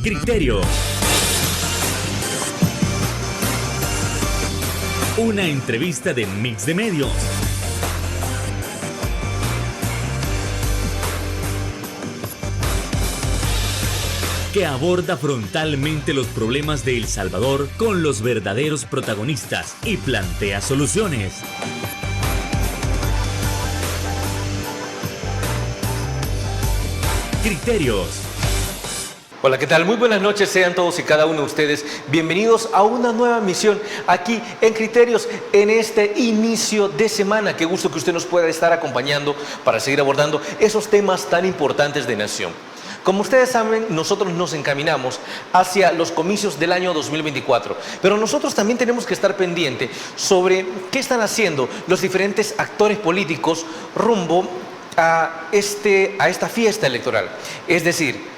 Criterios. Una entrevista de Mix de Medios. Que aborda frontalmente los problemas de El Salvador con los verdaderos protagonistas y plantea soluciones. Criterios. Hola, ¿qué tal? Muy buenas noches, sean todos y cada uno de ustedes bienvenidos a una nueva misión aquí en Criterios en este inicio de semana. Qué gusto que usted nos pueda estar acompañando para seguir abordando esos temas tan importantes de nación. Como ustedes saben, nosotros nos encaminamos hacia los comicios del año 2024, pero nosotros también tenemos que estar pendientes sobre qué están haciendo los diferentes actores políticos rumbo a esta fiesta electoral. Es decir,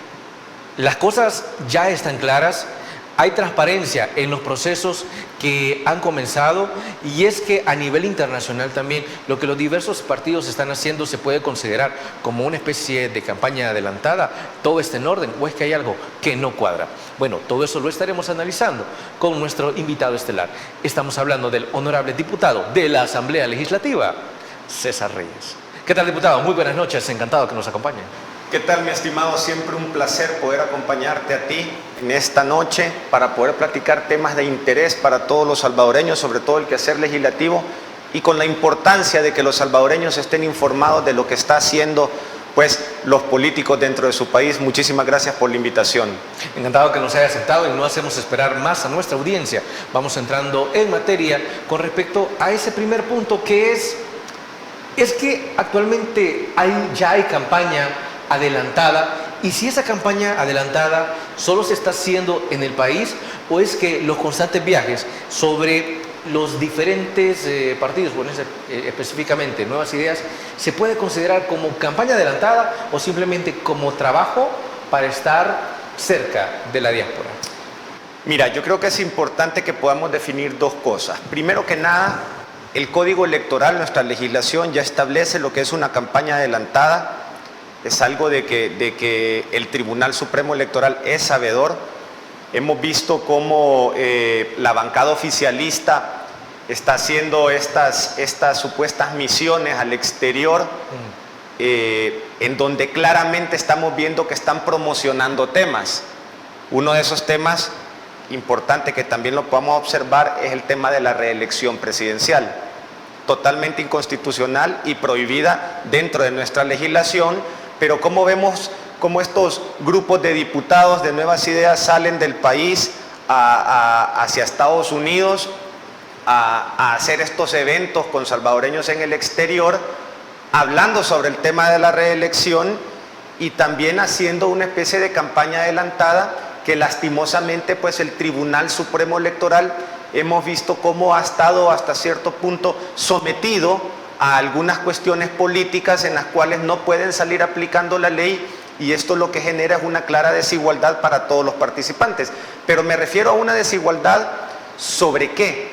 las cosas ya están claras, hay transparencia en los procesos que han comenzado y es que a nivel internacional también lo que los diversos partidos están haciendo se puede considerar como una especie de campaña adelantada. ¿Todo está en orden o es que hay algo que no cuadra? Bueno, todo eso lo estaremos analizando con nuestro invitado estelar. Estamos hablando del honorable diputado de la Asamblea Legislativa, César Reyes. ¿Qué tal, diputado? Muy buenas noches, encantado que nos acompañe. ¿Qué tal, mi estimado? Siempre un placer poder acompañarte a ti en esta noche para poder platicar temas de interés para todos los salvadoreños, sobre todo el quehacer legislativo y con la importancia de que los salvadoreños estén informados de lo que está haciendo los políticos dentro de su país. Muchísimas gracias por la invitación. Encantado que nos haya aceptado y no hacemos esperar más a nuestra audiencia. Vamos entrando en materia con respecto a ese primer punto que es que actualmente ya hay campaña adelantada, y si esa campaña adelantada solo se está haciendo en el país o es que los constantes viajes sobre los diferentes partidos, bueno, específicamente Nuevas Ideas, se puede considerar como campaña adelantada o simplemente como trabajo para estar cerca de la diáspora. Mira, yo creo que es importante que podamos definir dos cosas. Primero que nada, el Código Electoral, nuestra legislación, ya establece lo que es una campaña adelantada. Es algo de que el Tribunal Supremo Electoral es sabedor. Hemos visto cómo la bancada oficialista está haciendo estas supuestas misiones al exterior, en donde claramente estamos viendo que están promocionando temas. Uno de esos temas importante que también lo podamos observar es el tema de la reelección presidencial, totalmente inconstitucional y prohibida dentro de nuestra legislación. Pero como vemos cómo estos grupos de diputados de Nuevas Ideas salen del país hacia Estados Unidos a hacer estos eventos con salvadoreños en el exterior, hablando sobre el tema de la reelección y también haciendo una especie de campaña adelantada que lastimosamente el Tribunal Supremo Electoral hemos visto cómo ha estado hasta cierto punto sometido a algunas cuestiones políticas en las cuales no pueden salir aplicando la ley, y esto lo que genera es una clara desigualdad para todos los participantes. Pero me refiero a una desigualdad ¿sobre qué?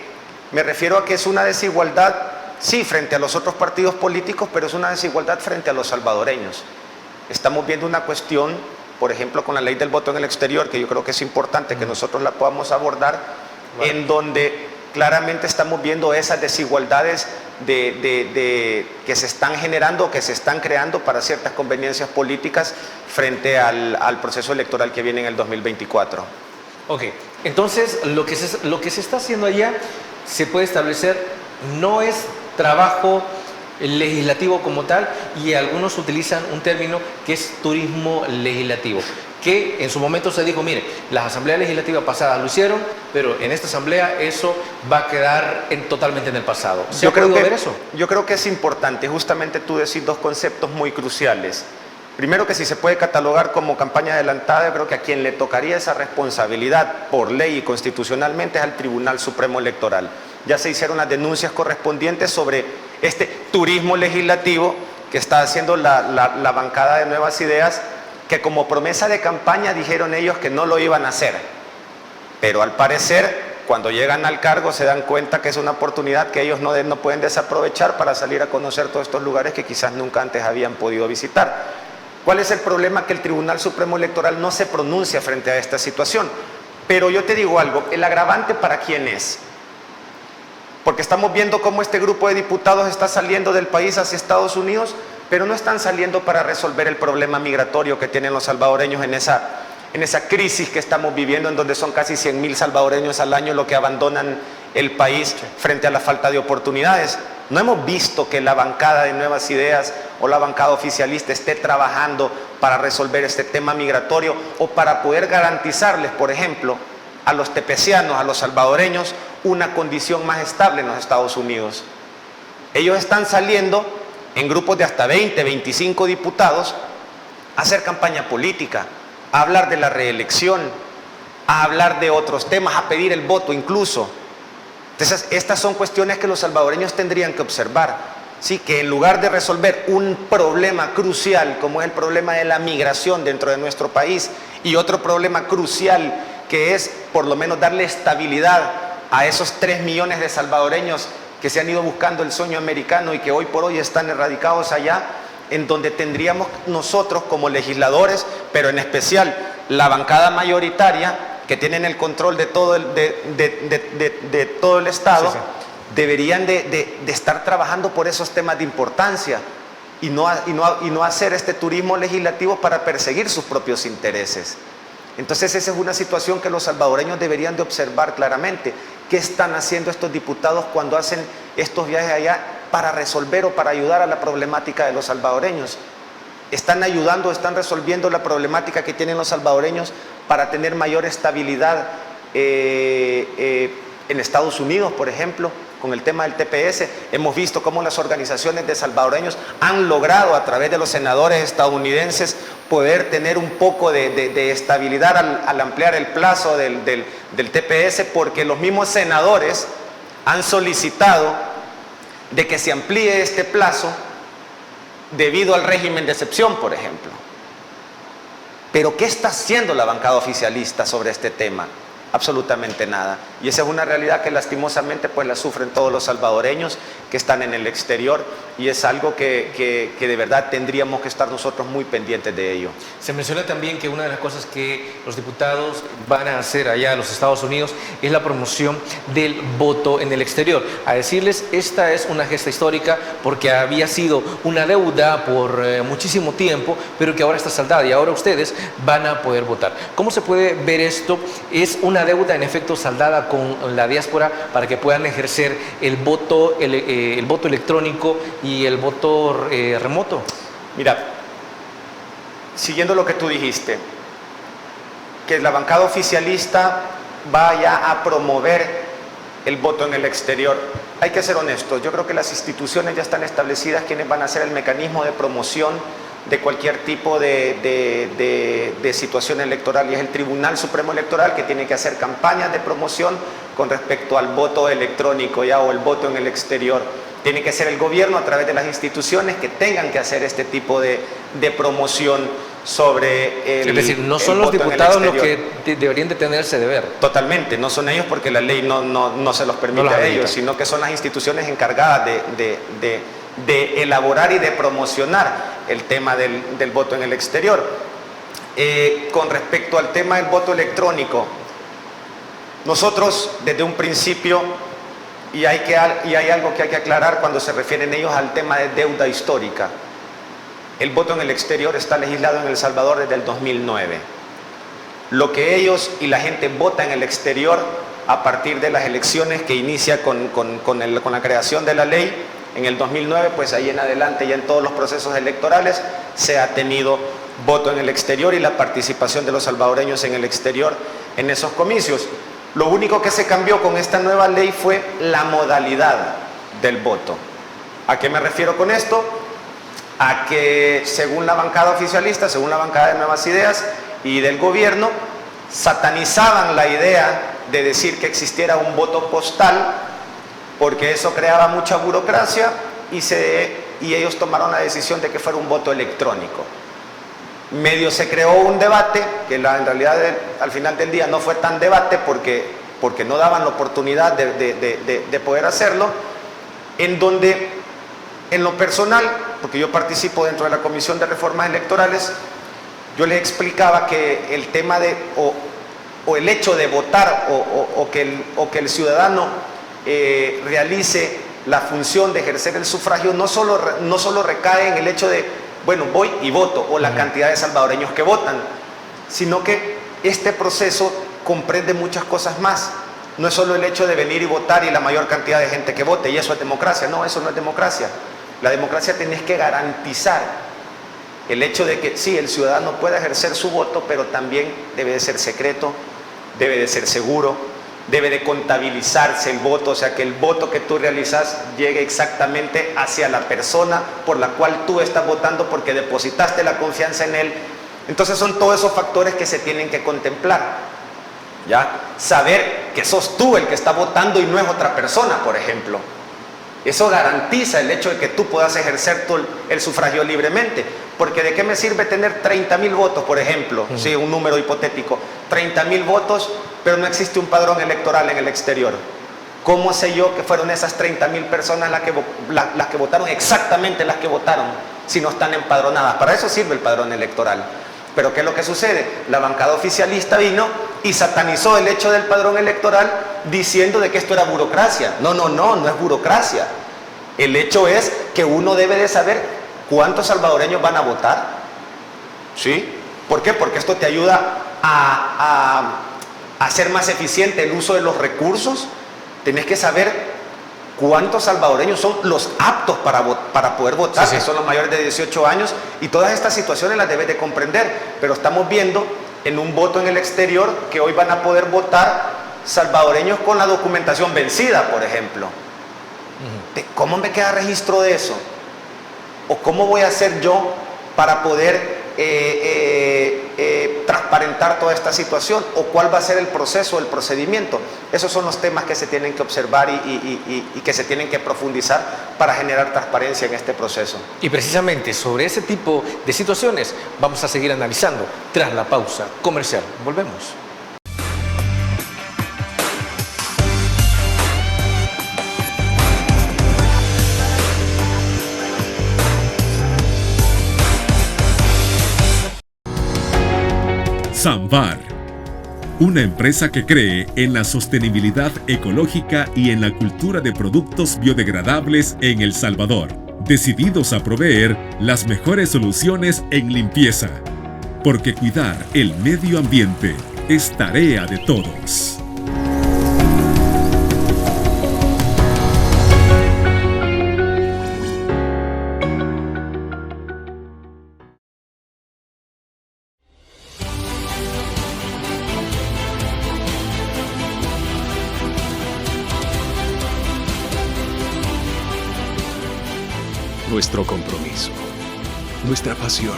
Me refiero a que es una desigualdad, sí, frente a los otros partidos políticos, pero es una desigualdad frente a los salvadoreños. Estamos viendo una cuestión, por ejemplo, con la ley del voto en el exterior, que yo creo que es importante que nosotros la podamos abordar, en donde claramente estamos viendo esas desigualdades que se están generando, que se están creando para ciertas conveniencias políticas frente al proceso electoral que viene en el 2024. Ok, entonces lo que se está haciendo allá se puede establecer no es trabajo legislativo como tal, y algunos utilizan un término que es turismo legislativo, que en su momento se dijo, mire, las asambleas legislativas pasadas lo hicieron, pero en esta asamblea eso va a quedar totalmente en el pasado. ¿Se ha podido ver eso? Yo creo que es importante, justamente tú decís dos conceptos muy cruciales. Primero, que si se puede catalogar como campaña adelantada, yo creo que a quien le tocaría esa responsabilidad por ley y constitucionalmente es al Tribunal Supremo Electoral. Ya se hicieron las denuncias correspondientes sobre este turismo legislativo que está haciendo la bancada de Nuevas Ideas, que como promesa de campaña dijeron ellos que no lo iban a hacer, pero al parecer cuando llegan al cargo se dan cuenta que es una oportunidad que ellos no pueden desaprovechar para salir a conocer todos estos lugares que quizás nunca antes habían podido visitar. ¿Cuál es el problema? Que el Tribunal Supremo Electoral no se pronuncia frente a esta situación. Pero yo te digo algo, ¿el agravante para quién es? Porque estamos viendo cómo este grupo de diputados está saliendo del país hacia Estados Unidos, pero no están saliendo para resolver el problema migratorio que tienen los salvadoreños en esa crisis que estamos viviendo, en donde son casi 100,000 salvadoreños al año los que abandonan el país frente a la falta de oportunidades. No hemos visto que la bancada de Nuevas Ideas o la bancada oficialista esté trabajando para resolver este tema migratorio o para poder garantizarles, por ejemplo, a los tepecianos, a los salvadoreños, una condición más estable en los Estados Unidos. Ellos están saliendo en grupos de hasta 20, 25 diputados a hacer campaña política, a hablar de la reelección, a hablar de otros temas, a pedir el voto incluso. Entonces, estas son cuestiones que los salvadoreños tendrían que observar, ¿sí? Que en lugar de resolver un problema crucial como es el problema de la migración dentro de nuestro país y otro problema crucial que es por lo menos darle estabilidad a esos 3 millones de salvadoreños que se han ido buscando el sueño americano y que hoy por hoy están erradicados allá, en donde tendríamos nosotros como legisladores, pero en especial la bancada mayoritaria, que tienen el control de todo el Estado, deberían de estar trabajando por esos temas de importancia y no hacer este turismo legislativo para perseguir sus propios intereses. Entonces esa es una situación que los salvadoreños deberían de observar claramente. ¿Qué están haciendo estos diputados cuando hacen estos viajes allá para resolver o para ayudar a la problemática de los salvadoreños? ¿Están ayudando, están resolviendo la problemática que tienen los salvadoreños para tener mayor estabilidad en Estados Unidos, por ejemplo, con el tema del TPS? Hemos visto cómo las organizaciones de salvadoreños han logrado a través de los senadores estadounidenses poder tener un poco de estabilidad al ampliar el plazo del TPS, porque los mismos senadores han solicitado de que se amplíe este plazo debido al régimen de excepción, por ejemplo. Pero ¿qué está haciendo la bancada oficialista sobre este tema? Absolutamente nada. Y esa es una realidad que lastimosamente pues la sufren todos los salvadoreños que están en el exterior, y es algo que de verdad tendríamos que estar nosotros muy pendientes de ello. Se menciona también que una de las cosas que los diputados van a hacer allá en los Estados Unidos es la promoción del voto en el exterior. A decirles, esta es una gesta histórica porque había sido una deuda por muchísimo tiempo, pero que ahora está saldada y ahora ustedes van a poder votar. ¿Cómo se puede ver esto? Es una deuda en efecto saldada con la diáspora para que puedan ejercer el voto electrónico y el voto remoto. Mira, siguiendo lo que tú dijiste, que la bancada oficialista vaya a promover el voto en el exterior. Hay que ser honestos, yo creo que las instituciones ya están establecidas quienes van a hacer el mecanismo de promoción de cualquier tipo de situación electoral, y es el Tribunal Supremo Electoral que tiene que hacer campañas de promoción con respecto al voto electrónico ya, o el voto en el exterior. Tiene que ser el gobierno a través de las instituciones que tengan que hacer este tipo de promoción sobre el Es decir, no son los diputados los que deberían de tener ese deber. Totalmente, no son ellos porque la ley no se los permite a ellos, sino que son las instituciones encargadas de elaborar y de promocionar el tema del voto en el exterior. Con respecto al tema del voto electrónico, nosotros desde un principio, y hay algo que hay que aclarar cuando se refieren ellos al tema de deuda histórica, el voto en el exterior está legislado en El Salvador desde el 2009. Lo que ellos y la gente vota en el exterior a partir de las elecciones que inicia con la creación de la ley en el 2009, pues ahí en adelante ya en todos los procesos electorales se ha tenido voto en el exterior y la participación de los salvadoreños en el exterior en esos comicios. Lo único que se cambió con esta nueva ley fue la modalidad del voto. ¿A qué me refiero con esto? A que según la bancada oficialista, según la bancada de Nuevas Ideas y del gobierno, satanizaban la idea de decir que existiera un voto postal, porque eso creaba mucha burocracia, y ellos tomaron la decisión de que fuera un voto electrónico. Medio se creó un debate, que en realidad al final del día no fue tan debate porque no daban la oportunidad de poder hacerlo, en donde en lo personal porque yo participo dentro de la Comisión de Reformas Electorales, yo les explicaba que el tema de, o el hecho de votar o que el ciudadano realice la función de ejercer el sufragio no solo recae en el hecho de, bueno, voy y voto, o la cantidad de salvadoreños que votan, sino que este proceso comprende muchas cosas más. No es solo el hecho de venir y votar y la mayor cantidad de gente que vote, y eso es democracia. No, eso no es democracia. La democracia tenés que garantizar el hecho de que sí, el ciudadano pueda ejercer su voto, pero también debe de ser secreto, debe de ser seguro, debe de contabilizarse el voto, o sea, que el voto que tú realizas llegue exactamente hacia la persona por la cual tú estás votando porque depositaste la confianza en él. Entonces son todos esos factores que se tienen que contemplar. ¿Ya? Saber que sos tú el que está votando y no es otra persona, por ejemplo. Eso garantiza el hecho de que tú puedas ejercer el sufragio libremente. Porque ¿de qué me sirve tener 30.000 votos, por ejemplo? Sí, un número hipotético. 30.000 votos, pero no existe un padrón electoral en el exterior. ¿Cómo sé yo que fueron esas 30.000 personas las que votaron, exactamente las que votaron, si no están empadronadas? Para eso sirve el padrón electoral. Pero ¿qué es lo que sucede? La bancada oficialista vino y satanizó el hecho del padrón electoral diciendo de que esto era burocracia. No es burocracia. El hecho es que uno debe de saber cuántos salvadoreños van a votar. ¿Sí? ¿Por qué? Porque esto te ayuda a hacer más eficiente el uso de los recursos. Tenés que saber cuántos salvadoreños son los aptos para poder votar, que son los mayores de 18 años, y todas estas situaciones las debes de comprender, pero estamos viendo en un voto en el exterior que hoy van a poder votar salvadoreños con la documentación vencida, por ejemplo. ¿Cómo me queda registro de eso? ¿O cómo voy a hacer yo para poder transparentar toda esta situación? ¿O cuál va a ser el proceso, el procedimiento? Esos son los temas que se tienen que observar y que se tienen que profundizar para generar transparencia en este proceso. Y precisamente sobre ese tipo de situaciones vamos a seguir analizando tras la pausa comercial. Volvemos. Samvar, una empresa que cree en la sostenibilidad ecológica y en la cultura de productos biodegradables en El Salvador, decididos a proveer las mejores soluciones en limpieza, porque cuidar el medio ambiente es tarea de todos. Nuestro compromiso, nuestra pasión,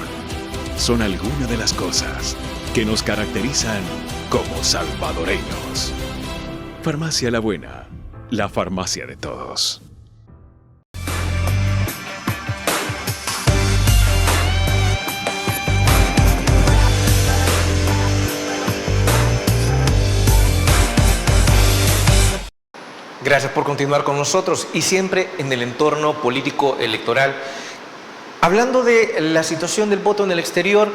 son algunas de las cosas que nos caracterizan como salvadoreños. Farmacia La Buena, la farmacia de todos. Gracias por continuar con nosotros y siempre en el entorno político electoral. Hablando de la situación del voto en el exterior,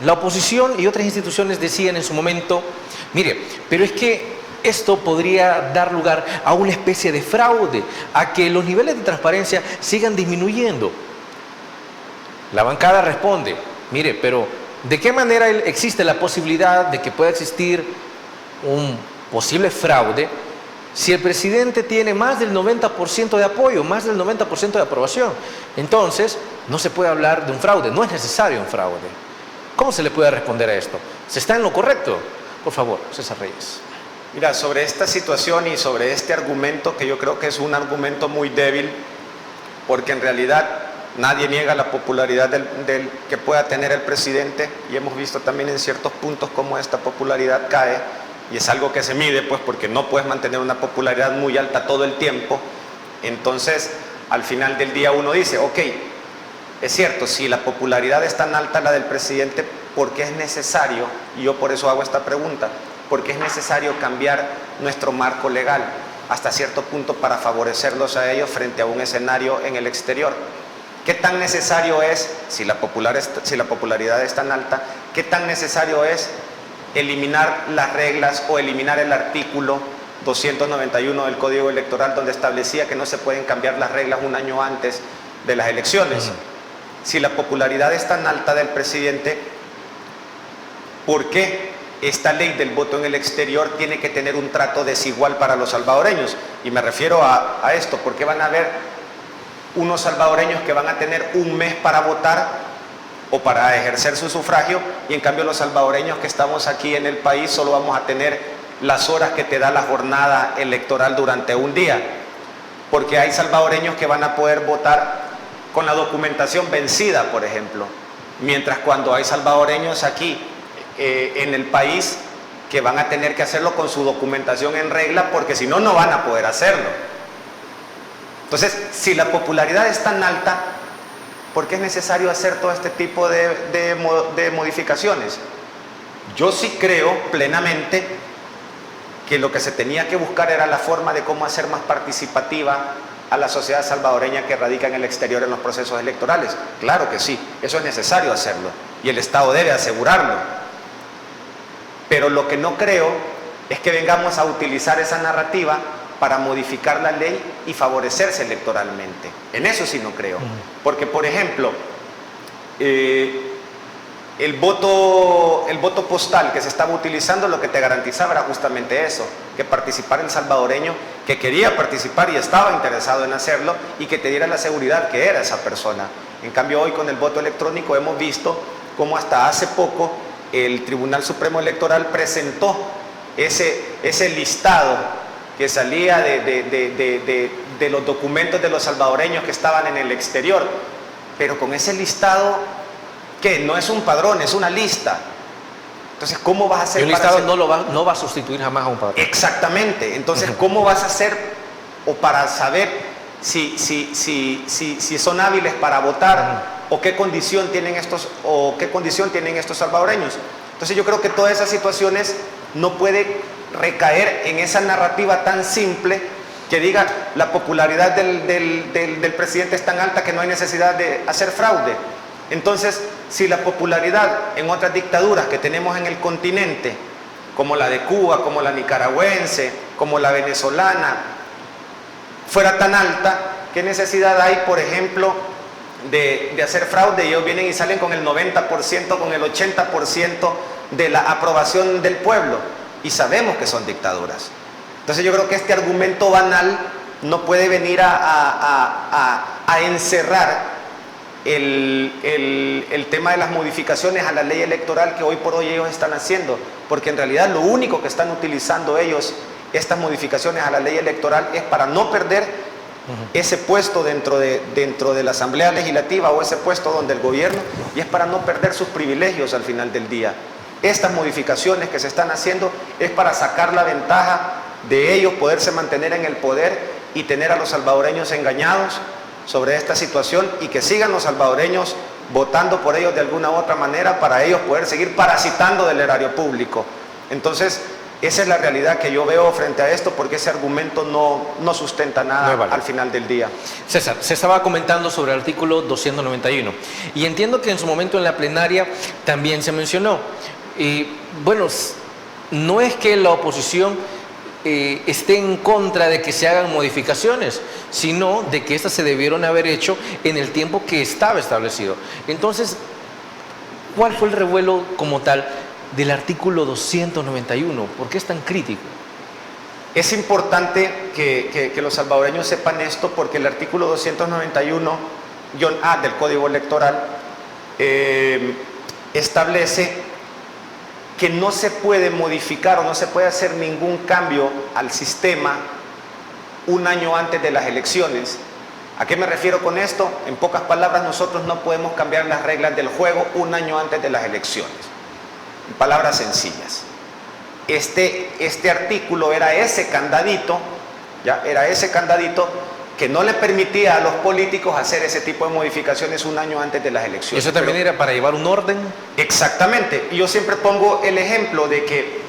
la oposición y otras instituciones decían en su momento, mire, pero es que esto podría dar lugar a una especie de fraude, a que los niveles de transparencia sigan disminuyendo. La bancada responde, mire, pero ¿de qué manera existe la posibilidad de que pueda existir un posible fraude si el presidente tiene más del 90% de apoyo, más del 90% de aprobación? Entonces, no se puede hablar de un fraude, no es necesario un fraude. ¿Cómo se le puede responder a esto? ¿Se está en lo correcto? Por favor, César Reyes. Mira, sobre esta situación y sobre este argumento, que yo creo que es un argumento muy débil, porque en realidad nadie niega la popularidad del que pueda tener el presidente, y hemos visto también en ciertos puntos cómo esta popularidad cae, y es algo que se mide, pues, porque no puedes mantener una popularidad muy alta todo el tiempo. Entonces, al final del día uno dice, ok, es cierto, si la popularidad es tan alta la del presidente, ¿por qué es necesario? Y yo por eso hago esta pregunta, ¿por qué es necesario cambiar nuestro marco legal hasta cierto punto para favorecerlos a ellos frente a un escenario en el exterior? ¿Qué tan necesario es, si la popularidad es tan alta, qué tan necesario es eliminar las reglas o eliminar el artículo 291 del Código Electoral donde establecía que no se pueden cambiar las reglas un año antes de las elecciones? Si la popularidad es tan alta del presidente, ¿por qué esta ley del voto en el exterior tiene que tener un trato desigual para los salvadoreños? Y me refiero a esto, porque van a haber unos salvadoreños que van a tener un mes para votar o para ejercer su sufragio, y en cambio los salvadoreños que estamos aquí en el país solo vamos a tener las horas que te da la jornada electoral durante un día, porque hay salvadoreños que van a poder votar con la documentación vencida, por ejemplo, mientras cuando hay salvadoreños aquí en el país que van a tener que hacerlo con su documentación en regla, porque si no, no van a poder hacerlo. Entonces, si la popularidad es tan alta, ¿por qué es necesario hacer todo este tipo de modificaciones? Yo sí creo plenamente que lo que se tenía que buscar era la forma de cómo hacer más participativa a la sociedad salvadoreña que radica en el exterior en los procesos electorales. Claro que sí, eso es necesario hacerlo y el Estado debe asegurarlo. Pero lo que no creo es que vengamos a utilizar esa narrativa para modificar la ley y favorecerse electoralmente. En eso sí no creo. Porque, por ejemplo, el voto postal que se estaba utilizando lo que te garantizaba era justamente eso, que participara el salvadoreño que quería participar y estaba interesado en hacerlo y que te diera la seguridad que era esa persona. En cambio, hoy con el voto electrónico hemos visto cómo hasta hace poco el Tribunal Supremo Electoral presentó ese listado que salía de los documentos de los salvadoreños que estaban en el exterior, pero con ese listado, ¿qué? No es un padrón, es una lista. Entonces, ¿cómo vas a hacer? Y un listado no va a sustituir jamás a un padrón. Exactamente. Entonces, ¿cómo vas a hacer o para saber si son hábiles para votar o qué condición tienen estos salvadoreños? Entonces, yo creo que todas esas situaciones no puede recaer en esa narrativa tan simple que diga la popularidad del presidente es tan alta que no hay necesidad de hacer fraude. Entonces, si la popularidad en otras dictaduras que tenemos en el continente, como la de Cuba, como la nicaragüense, como la venezolana, fuera tan alta, ¿qué necesidad hay, por ejemplo, de hacer fraude? Y ellos vienen y salen con el 90%, con el 80% de la aprobación del pueblo. Y sabemos que son dictaduras. Entonces yo creo que este argumento banal no puede venir a encerrar el tema de las modificaciones a la ley electoral que hoy por hoy ellos están haciendo, porque en realidad lo único que están utilizando ellos, estas modificaciones a la ley electoral, es para no perder ese puesto dentro de la Asamblea Legislativa o ese puesto donde el gobierno, y es para no perder sus privilegios al final del día. Estas modificaciones que se están haciendo es para sacar la ventaja de ellos, poderse mantener en el poder y tener a los salvadoreños engañados sobre esta situación y que sigan los salvadoreños votando por ellos de alguna u otra manera para ellos poder seguir parasitando del erario público. Entonces, esa es la realidad que yo veo frente a esto, porque ese argumento no sustenta nada al final del día. César, se estaba comentando sobre el artículo 291 y entiendo que en su momento en la plenaria también se mencionó. Y bueno, no es que la oposición esté en contra de que se hagan modificaciones, sino de que estas se debieron haber hecho en el tiempo que estaba establecido. Entonces, ¿cuál fue el revuelo como tal del artículo 291? ¿Por qué es tan crítico? Es importante que los salvadoreños sepan esto, porque el artículo 291-A del Código Electoral establece que no se puede modificar o no se puede hacer ningún cambio al sistema un año antes de las elecciones. ¿A qué me refiero con esto? En pocas palabras, nosotros no podemos cambiar las reglas del juego un año antes de las elecciones. En palabras sencillas. Este artículo era ese candadito, que no le permitía a los políticos hacer ese tipo de modificaciones un año antes de las elecciones. ¿Eso también era para llevar un orden? Exactamente. Y yo siempre pongo el ejemplo de que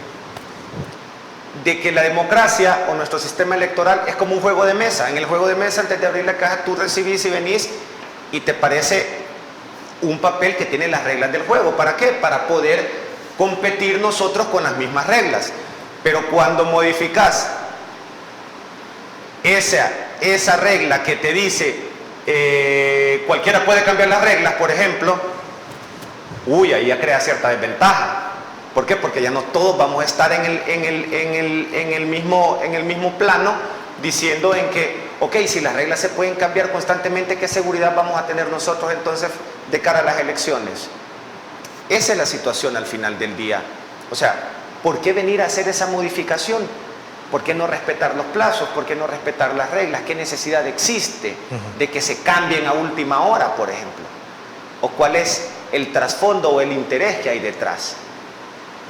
la democracia o nuestro sistema electoral es como un juego de mesa. En el juego de mesa, antes de abrir la caja, tú recibís y venís y te parece un papel que tiene las reglas del juego. ¿Para qué? Para poder competir nosotros con las mismas reglas. Pero cuando modificas esa regla que te dice cualquiera puede cambiar las reglas, por ejemplo, ahí ya crea cierta desventaja. ¿Por qué? Porque ya no todos vamos a estar en el mismo plano, diciendo en que, ok, si las reglas se pueden cambiar constantemente, ¿qué seguridad vamos a tener nosotros entonces de cara a las elecciones? Esa es la situación al final del día. O sea, ¿por qué venir a hacer esa modificación? ¿Por qué no respetar los plazos? ¿Por qué no respetar las reglas? ¿Qué necesidad existe de que se cambien a última hora, por ejemplo? ¿O cuál es el trasfondo o el interés que hay detrás?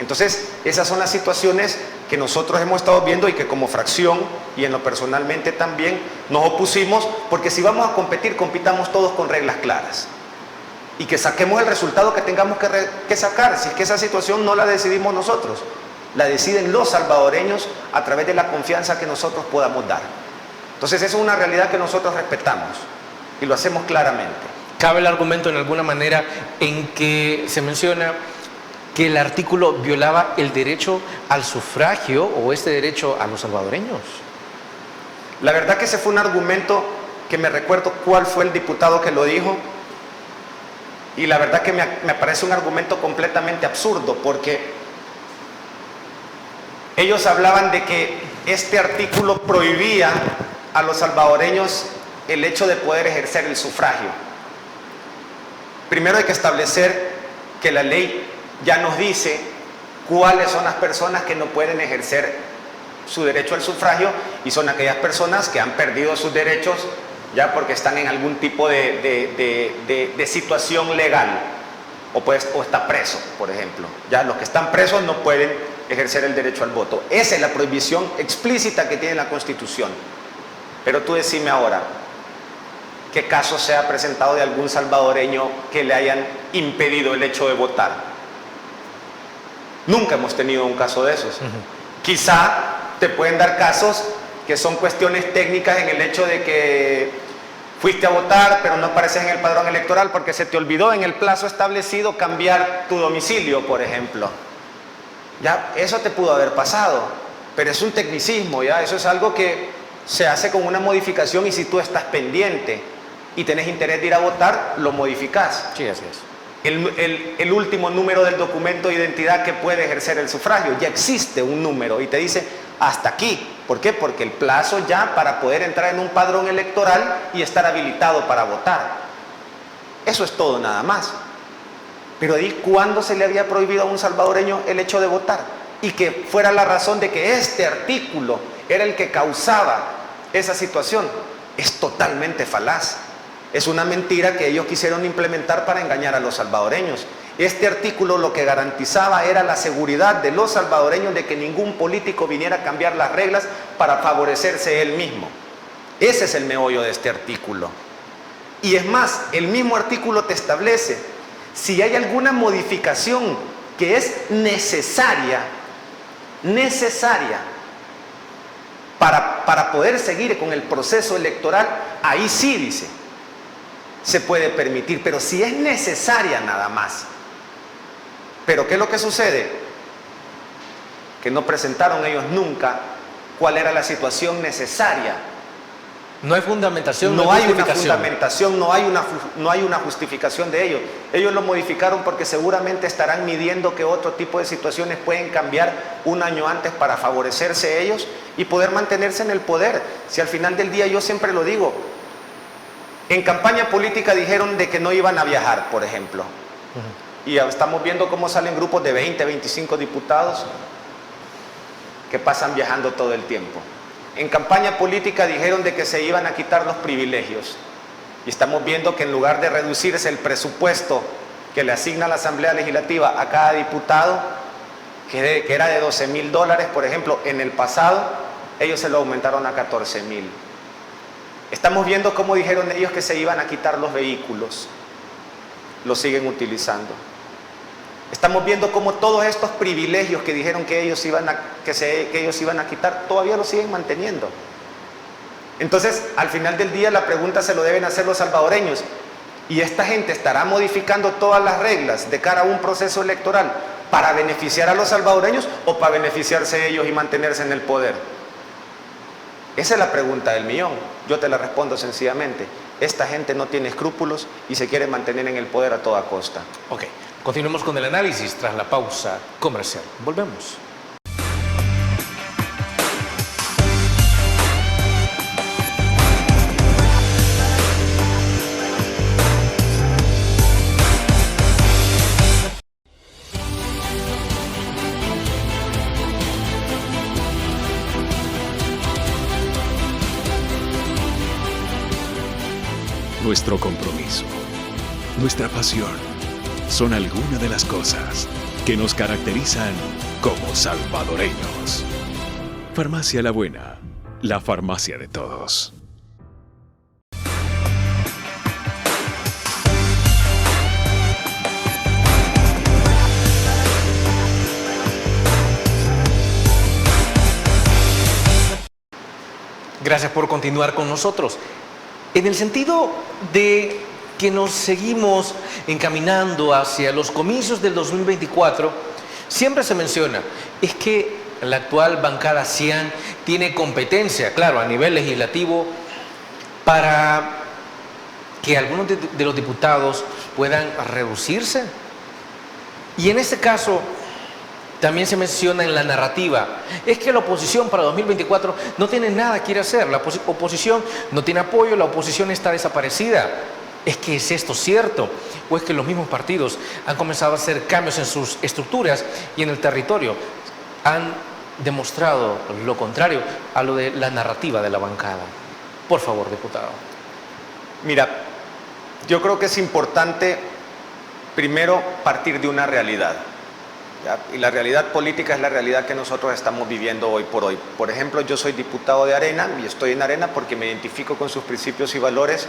Entonces, esas son las situaciones que nosotros hemos estado viendo y que como fracción y en lo personalmente también nos opusimos, porque si vamos a competir, compitamos todos con reglas claras y que saquemos el resultado que tengamos que sacar. Si es que esa situación no la decidimos nosotros, la deciden los salvadoreños a través de la confianza que nosotros podamos dar. Entonces, esa es una realidad que nosotros respetamos y lo hacemos claramente. ¿Cabe el argumento en alguna manera en que se menciona que el artículo violaba el derecho al sufragio o este derecho a los salvadoreños? La verdad que ese fue un argumento que me recuerdo cuál fue el diputado que lo dijo, y la verdad que me parece un argumento completamente absurdo, porque ellos hablaban de que este artículo prohibía a los salvadoreños el hecho de poder ejercer el sufragio. Primero hay que establecer que la ley ya nos dice cuáles son las personas que no pueden ejercer su derecho al sufragio, y son aquellas personas que han perdido sus derechos ya porque están en algún tipo de situación legal o está preso, por ejemplo. Ya los que están presos no pueden ejercer el derecho al voto. Esa es la prohibición explícita que tiene la Constitución. Pero tú decime ahora, ¿qué caso se ha presentado de algún salvadoreño que le hayan impedido el hecho de votar? Nunca hemos tenido un caso de esos. Quizá te pueden dar casos que son cuestiones técnicas en el hecho de que fuiste a votar pero no apareces en el padrón electoral porque se te olvidó en el plazo establecido cambiar tu domicilio, por ejemplo. Ya, eso te pudo haber pasado, pero es un tecnicismo, ya, eso es algo que se hace con una modificación, y si tú estás pendiente y tenés interés de ir a votar, lo modificás. Sí, así es. El último número del documento de identidad que puede ejercer el sufragio, ya existe un número y te dice hasta aquí. ¿Por qué? Porque el plazo ya para poder entrar en un padrón electoral y estar habilitado para votar. Eso es todo, nada más. Pero ahí, ¿cuándo se le había prohibido a un salvadoreño el hecho de votar? Y que fuera la razón de que este artículo era el que causaba esa situación. Es totalmente falaz. Es una mentira que ellos quisieron implementar para engañar a los salvadoreños. Este artículo lo que garantizaba era la seguridad de los salvadoreños de que ningún político viniera a cambiar las reglas para favorecerse él mismo. Ese es el meollo de este artículo. Y es más, el mismo artículo te establece, si hay alguna modificación que es necesaria para poder seguir con el proceso electoral, ahí sí dice, se puede permitir, pero si es necesaria nada más. Pero ¿qué es lo que sucede? Que no presentaron ellos nunca cuál era la situación necesaria. No hay fundamentación, no hay una fundamentación, no hay una justificación de ello. Ellos lo modificaron porque seguramente estarán midiendo que otro tipo de situaciones pueden cambiar un año antes para favorecerse ellos y poder mantenerse en el poder. Si al final del día, yo siempre lo digo, en campaña política dijeron de que no iban a viajar, por ejemplo. Y estamos viendo cómo salen grupos de 20, 25 diputados que pasan viajando todo el tiempo. En campaña política dijeron de que se iban a quitar los privilegios. Y estamos viendo que en lugar de reducirse el presupuesto que le asigna la Asamblea Legislativa a cada diputado, que era de $12,000, por ejemplo, en el pasado, ellos se lo aumentaron a 14,000. Estamos viendo cómo dijeron ellos que se iban a quitar los vehículos. Los siguen utilizando. Estamos viendo cómo todos estos privilegios que dijeron que ellos iban a quitar, todavía los siguen manteniendo. Entonces, al final del día, la pregunta se lo deben hacer los salvadoreños. Y esta gente estará modificando todas las reglas de cara a un proceso electoral para beneficiar a los salvadoreños o para beneficiarse ellos y mantenerse en el poder. Esa es la pregunta del millón. Yo te la respondo sencillamente. Esta gente no tiene escrúpulos y se quiere mantener en el poder a toda costa. Ok, continuemos con el análisis tras la pausa comercial. Volvemos. Nuestro compromiso, nuestra pasión, son algunas de las cosas que nos caracterizan como salvadoreños. Farmacia La Buena, la farmacia de todos. Gracias por continuar con nosotros. En el sentido de que nos seguimos encaminando hacia los comicios del 2024, siempre se menciona, es que la actual bancada CIAN tiene competencia, claro, a nivel legislativo, para que algunos de los diputados puedan reducirse. Y en este caso, también se menciona en la narrativa, es que la oposición para 2024 no tiene nada que ir a hacer, la oposición no tiene apoyo, la oposición está desaparecida. ¿Es que es esto cierto? ¿O es que los mismos partidos han comenzado a hacer cambios en sus estructuras y en el territorio? Han demostrado lo contrario a lo de la narrativa de la bancada. Por favor, diputado. Mira, yo creo que es importante primero partir de una realidad. ¿Ya? Y la realidad política es la realidad que nosotros estamos viviendo hoy por hoy. Por ejemplo, yo soy diputado de Arena y estoy en Arena porque me identifico con sus principios y valores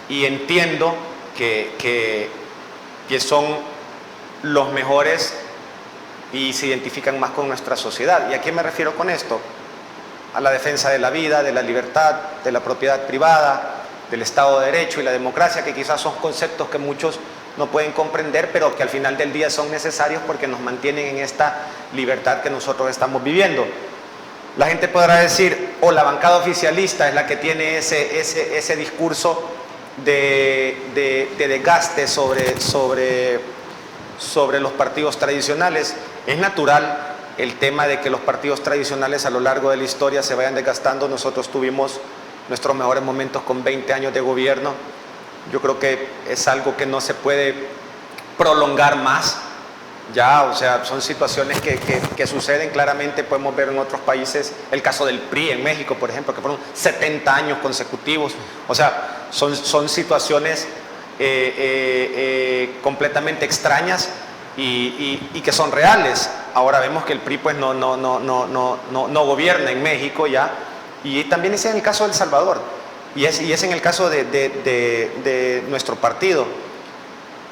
y entiendo que son los mejores y se identifican más con nuestra sociedad. ¿Y a qué me refiero con esto? A la defensa de la vida, de la libertad, de la propiedad privada, del Estado de Derecho y la democracia, que quizás son conceptos que muchos no pueden comprender, pero que al final del día son necesarios porque nos mantienen en esta libertad que nosotros estamos viviendo. La gente podrá decir, la bancada oficialista es la que tiene ese discurso de desgaste sobre los partidos tradicionales. Es natural el tema de que los partidos tradicionales a lo largo de la historia se vayan desgastando. Nosotros tuvimos nuestros mejores momentos con 20 años de gobierno. Yo creo que es algo que no se puede prolongar más, ya, o sea, son situaciones que suceden claramente. Podemos ver en otros países, el caso del PRI en México, por ejemplo, que fueron 70 años consecutivos, o sea, son situaciones completamente extrañas y que son reales. Ahora vemos que el PRI pues no gobierna en México ya, y también es en el caso de El Salvador. Y es en el caso de nuestro partido.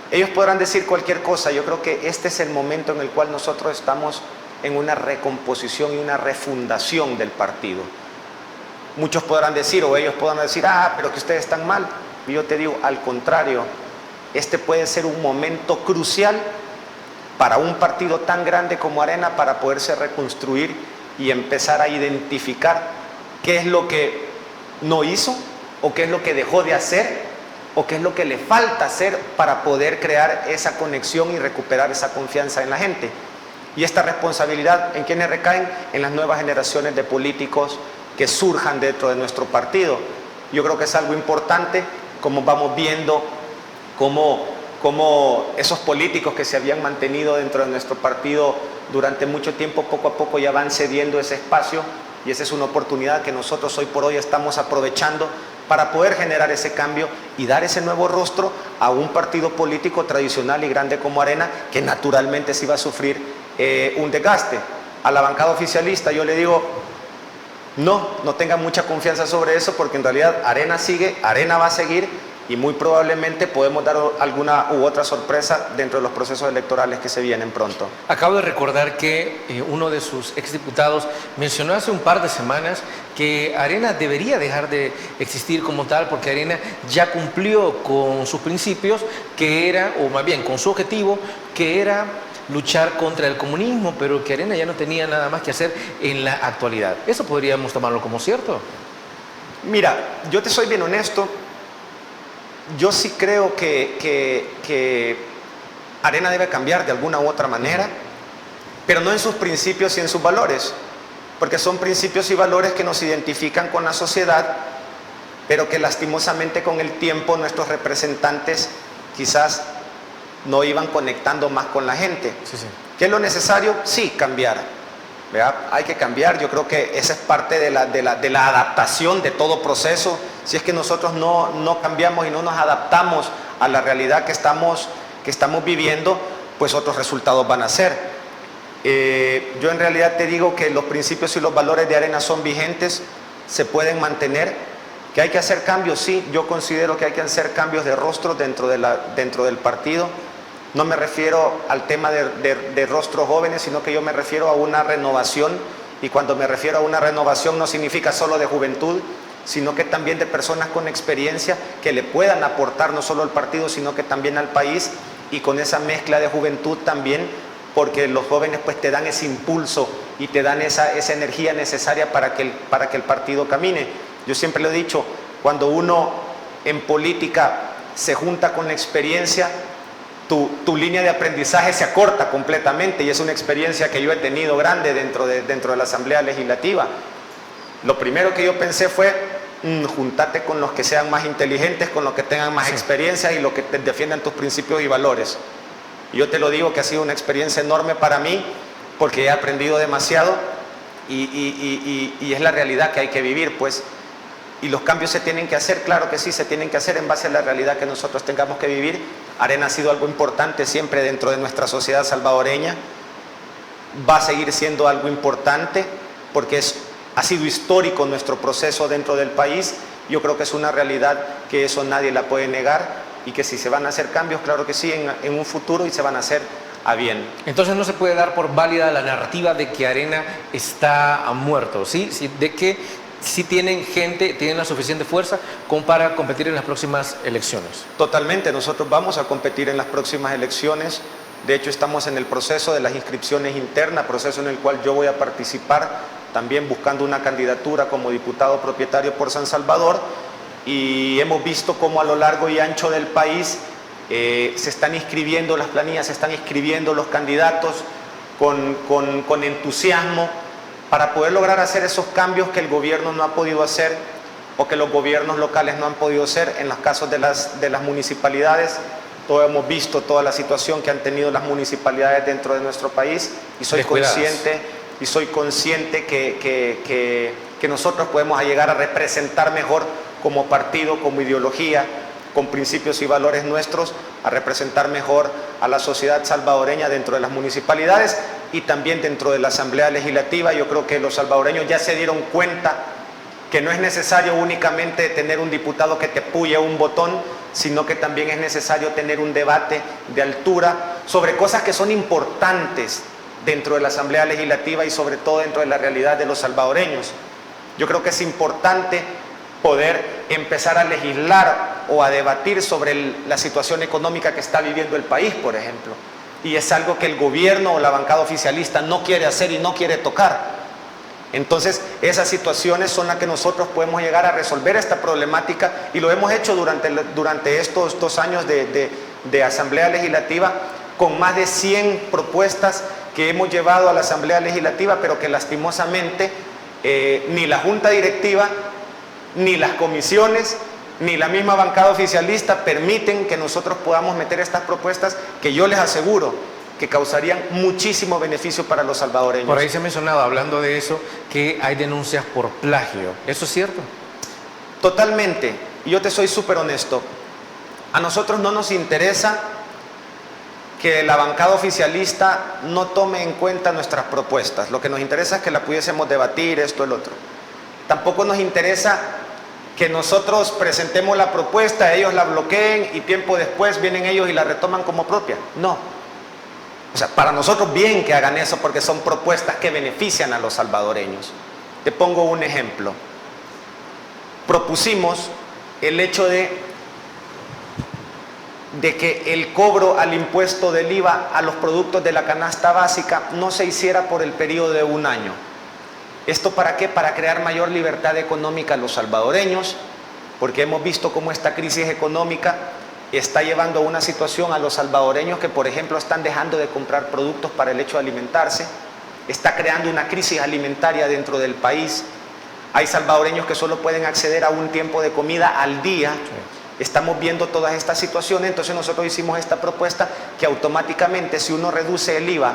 Ellos podrán decir cualquier cosa. Yo creo que este es el momento en el cual nosotros estamos en una recomposición y una refundación del partido. Muchos podrán decir, o ellos podrán decir, pero que ustedes están mal. Y yo te digo, al contrario, este puede ser un momento crucial para un partido tan grande como Arena para poderse reconstruir y empezar a identificar qué es lo que no hizo, o qué es lo que dejó de hacer, o qué es lo que le falta hacer para poder crear esa conexión y recuperar esa confianza en la gente. Y esta responsabilidad, ¿en quiénes recaen? En las nuevas generaciones de políticos que surjan dentro de nuestro partido. Yo creo que es algo importante, como vamos viendo cómo esos políticos que se habían mantenido dentro de nuestro partido durante mucho tiempo, poco a poco ya van cediendo ese espacio. Y esa es una oportunidad que nosotros hoy por hoy estamos aprovechando para poder generar ese cambio y dar ese nuevo rostro a un partido político tradicional y grande como Arena, que naturalmente sí va a sufrir un desgaste. A la bancada oficialista yo le digo, no tengan mucha confianza sobre eso, porque en realidad Arena sigue, Arena va a seguir, y muy probablemente podemos dar alguna u otra sorpresa dentro de los procesos electorales que se vienen pronto. Acabo de recordar que uno de sus exdiputados mencionó hace un par de semanas que Arena debería dejar de existir como tal porque Arena ya cumplió con sus principios, que era, o más bien con su objetivo, que era luchar contra el comunismo, pero que Arena ya no tenía nada más que hacer en la actualidad. ¿Eso podríamos tomarlo como cierto? Mira, yo te soy bien honesto. Yo sí creo que Arena debe cambiar de alguna u otra manera, pero no en sus principios y en sus valores, porque son principios y valores que nos identifican con la sociedad, pero que lastimosamente con el tiempo nuestros representantes quizás no iban conectando más con la gente. Sí. ¿Qué es lo necesario? Sí, cambiar. ¿Verdad? Hay que cambiar. Yo creo que esa es parte de la adaptación de todo proceso. Si es que nosotros no cambiamos y no nos adaptamos a la realidad que estamos viviendo, pues otros resultados van a ser. Yo en realidad te digo que los principios y los valores de Arena son vigentes, se pueden mantener. ¿Que hay que hacer cambios? Sí, yo considero que hay que hacer cambios de rostro dentro del partido. No me refiero al tema de rostros jóvenes, sino que yo me refiero a una renovación, y cuando me refiero a una renovación no significa solo de juventud, sino que también de personas con experiencia que le puedan aportar no solo al partido, sino que también al país, y con esa mezcla de juventud también, porque los jóvenes pues te dan ese impulso y te dan esa energía necesaria para que el partido camine. Yo siempre lo he dicho, cuando uno en política se junta con la experiencia, tu línea de aprendizaje se acorta completamente, y es una experiencia que yo he tenido grande dentro de la Asamblea Legislativa. Lo primero que yo pensé fue, júntate con los que sean más inteligentes, con los que tengan más experiencia y los que te defiendan tus principios y valores. Y yo te lo digo que ha sido una experiencia enorme para mí, porque he aprendido demasiado y es la realidad que hay que vivir, pues. Y los cambios se tienen que hacer, claro que sí, se tienen que hacer en base a la realidad que nosotros tengamos que vivir. Arena ha sido algo importante siempre dentro de nuestra sociedad salvadoreña, va a seguir siendo algo importante porque ha sido histórico nuestro proceso dentro del país. Yo creo que es una realidad que eso nadie la puede negar, y que si se van a hacer cambios, claro que sí, en un futuro, y se van a hacer a bien. Entonces no se puede dar por válida la narrativa de que Arena está muerto, ¿sí? De que sí tienen gente, tienen la suficiente fuerza como para competir en las próximas elecciones. Totalmente, nosotros vamos a competir en las próximas elecciones. De hecho, estamos en el proceso de las inscripciones internas, proceso en el cual yo voy a participar, también buscando una candidatura como diputado propietario por San Salvador, y hemos visto cómo a lo largo y ancho del país se están inscribiendo las planillas, se están inscribiendo los candidatos con entusiasmo, para poder lograr hacer esos cambios que el gobierno no ha podido hacer, o que los gobiernos locales no han podido hacer. En los casos de las municipalidades, todos hemos visto toda la situación que han tenido las municipalidades dentro de nuestro país, y soy consciente que nosotros podemos llegar a representar mejor como partido, como ideología, con principios y valores nuestros, a representar mejor a la sociedad salvadoreña dentro de las municipalidades y también dentro de la Asamblea Legislativa. Yo creo que los salvadoreños ya se dieron cuenta que no es necesario únicamente tener un diputado que te puye un botón, sino que también es necesario tener un debate de altura sobre cosas que son importantes dentro de la Asamblea Legislativa y sobre todo dentro de la realidad de los salvadoreños. Yo creo que es importante poder empezar a legislar o a debatir sobre la situación económica que está viviendo el país, por ejemplo. Y es algo que el gobierno o la bancada oficialista no quiere hacer y no quiere tocar. Entonces, esas situaciones son las que nosotros podemos llegar a resolver esta problemática, y lo hemos hecho durante estos 2 años de Asamblea Legislativa, con más de 100 propuestas que hemos llevado a la Asamblea Legislativa, pero que lastimosamente ni la Junta Directiva, ni las comisiones, ni la misma bancada oficialista permiten que nosotros podamos meter estas propuestas, que yo les aseguro que causarían muchísimo beneficio para los salvadoreños. Por ahí se ha mencionado, hablando de eso, que hay denuncias por plagio. ¿Eso es cierto? Totalmente. Y yo te soy súper honesto. A nosotros no nos interesa que la bancada oficialista no tome en cuenta nuestras propuestas. Lo que nos interesa es que la pudiésemos debatir, esto, el otro. Tampoco nos interesa que nosotros presentemos la propuesta, ellos la bloqueen y tiempo después vienen ellos y la retoman como propia. No. O sea, para nosotros bien que hagan eso porque son propuestas que benefician a los salvadoreños. Te pongo un ejemplo. Propusimos el hecho de que el cobro al impuesto del IVA a los productos de la canasta básica no se hiciera por el periodo de 1 año. ¿Esto para qué? Para crear mayor libertad económica a los salvadoreños, porque hemos visto cómo esta crisis económica está llevando a una situación a los salvadoreños que, por ejemplo, están dejando de comprar productos para el hecho de alimentarse, está creando una crisis alimentaria dentro del país. Hay salvadoreños que solo pueden acceder a un tiempo de comida al día. Estamos viendo todas estas situaciones, entonces nosotros hicimos esta propuesta que automáticamente, si uno reduce el IVA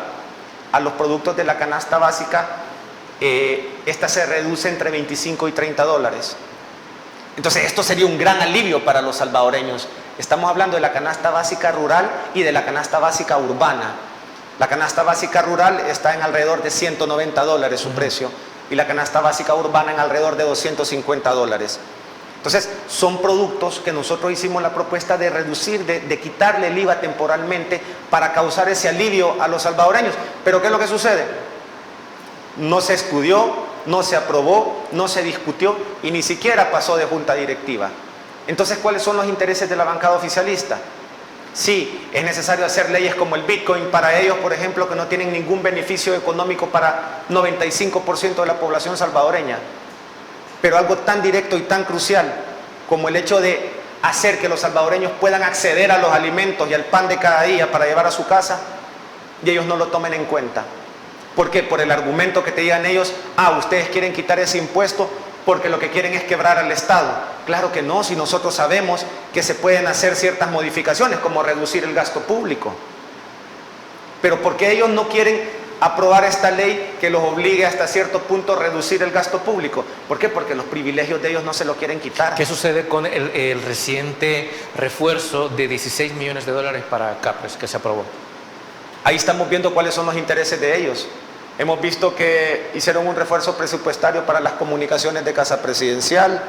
a los productos de la canasta básica, esta se reduce entre 25 y 30 dólares. Entonces esto sería un gran alivio para los salvadoreños. Estamos hablando de la canasta básica rural y de la canasta básica urbana. La canasta básica rural está en alrededor de 190 dólares su precio y la canasta básica urbana en alrededor de 250 dólares. Entonces son productos que nosotros hicimos la propuesta de reducir, de quitarle el IVA temporalmente para causar ese alivio a los salvadoreños. Pero ¿qué es lo que sucede? No se estudió, no se aprobó, no se discutió y ni siquiera pasó de junta directiva. Entonces, ¿cuáles son los intereses de la bancada oficialista? Sí, es necesario hacer leyes como el Bitcoin para ellos, por ejemplo, que no tienen ningún beneficio económico para 95% de la población salvadoreña. Pero algo tan directo y tan crucial como el hecho de hacer que los salvadoreños puedan acceder a los alimentos y al pan de cada día para llevar a su casa, y ellos no lo tomen en cuenta. ¿Por qué? Por el argumento que te digan ellos, ustedes quieren quitar ese impuesto porque lo que quieren es quebrar al Estado. Claro que no, si nosotros sabemos que se pueden hacer ciertas modificaciones como reducir el gasto público. Pero ¿por qué ellos no quieren aprobar esta ley que los obligue hasta cierto punto a reducir el gasto público? ¿Por qué? Porque los privilegios de ellos no se lo quieren quitar. ¿Qué sucede con el reciente refuerzo de 16 millones de dólares para CAPRES que se aprobó? Ahí estamos viendo cuáles son los intereses de ellos. Hemos visto que hicieron un refuerzo presupuestario para las comunicaciones de Casa Presidencial,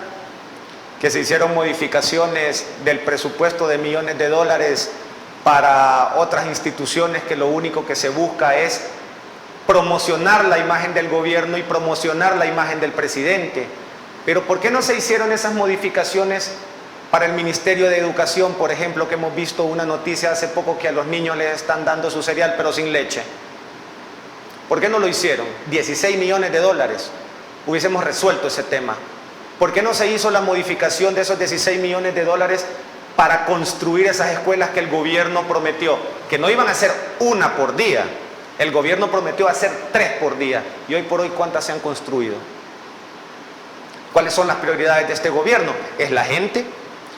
que se hicieron modificaciones del presupuesto de millones de dólares para otras instituciones que lo único que se busca es promocionar la imagen del gobierno y promocionar la imagen del presidente. Pero ¿por qué no se hicieron esas modificaciones para el Ministerio de Educación, por ejemplo, que hemos visto una noticia hace poco que a los niños les están dando su cereal pero sin leche? ¿Por qué no lo hicieron? 16 millones de dólares. Hubiésemos resuelto ese tema. ¿Por qué no se hizo la modificación de esos 16 millones de dólares para construir esas escuelas que el gobierno prometió? Que no iban a ser una por día. El gobierno prometió hacer 3 por día. Y hoy por hoy, ¿cuántas se han construido? ¿Cuáles son las prioridades de este gobierno? ¿Es la gente?